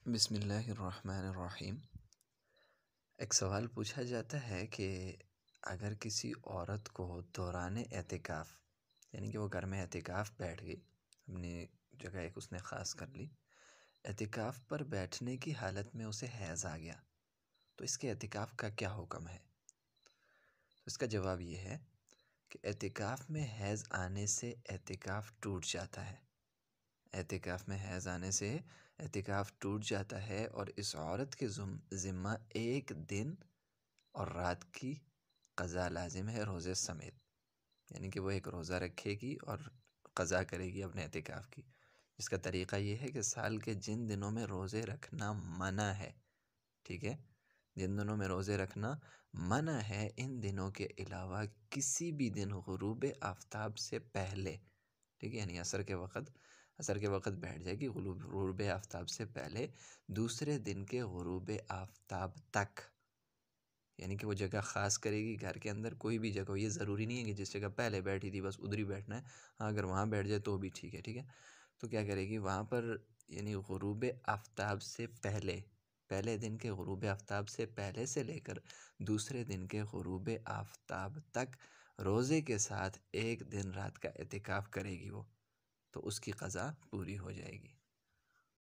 بسم اللہ الرحمن الرحیم۔ ایک سوال پوچھا جاتا ہے کہ اگر کسی عورت کو دوران اعتکاف، یعنی کہ وہ گھر میں اعتکاف بیٹھ گئی، اپنی جگہ ایک اس نے خاص کر لی، اعتکاف پر بیٹھنے کی حالت میں اسے حیض آ گیا، تو اس کے اعتکاف کا کیا حکم ہے؟ اس کا جواب یہ ہے کہ اعتکاف میں حیض آنے سے اعتکاف ٹوٹ جاتا ہے۔ اعتکاف میں حیض آنے سے اعتکاف ٹوٹ جاتا ہے، اور اس عورت کے ذمہ ایک دن اور رات کی قضا لازم ہے، روزے سمیت، یعنی کہ وہ ایک روزہ رکھے گی اور قضا کرے گی اپنے اعتکاف کی، جس کا طریقہ یہ ہے کہ سال کے جن دنوں میں روزے رکھنا منع ہے، ٹھیک ہے، جن دنوں میں روزے رکھنا منع ہے، ان دنوں کے علاوہ کسی بھی دن غروب آفتاب سے پہلے، ٹھیک ہے، یعنی عصر کے وقت بیٹھ جائے گی، غروب آفتاب سے پہلے دوسرے دن کے غروب آفتاب تک، یعنی کہ وہ جگہ خاص کرے گی گھر کے اندر، کوئی بھی جگہ ہو، یہ ضروری نہیں ہے کہ جس جگہ پہلے بیٹھی تھی بس ادھر ہی بیٹھنا ہے، ہاں اگر وہاں بیٹھ جائے تو بھی ٹھیک ہے، تو کیا کرے گی وہاں پر، یعنی غروب آفتاب سے پہلے دن کے غروب آفتاب سے پہلے سے لے کر دوسرے دن کے غروب آفتاب تک روزے کے ساتھ ایک دن رات کا اعتکاف کرے گی وہ، تو اس کی قضا پوری ہو جائے گی۔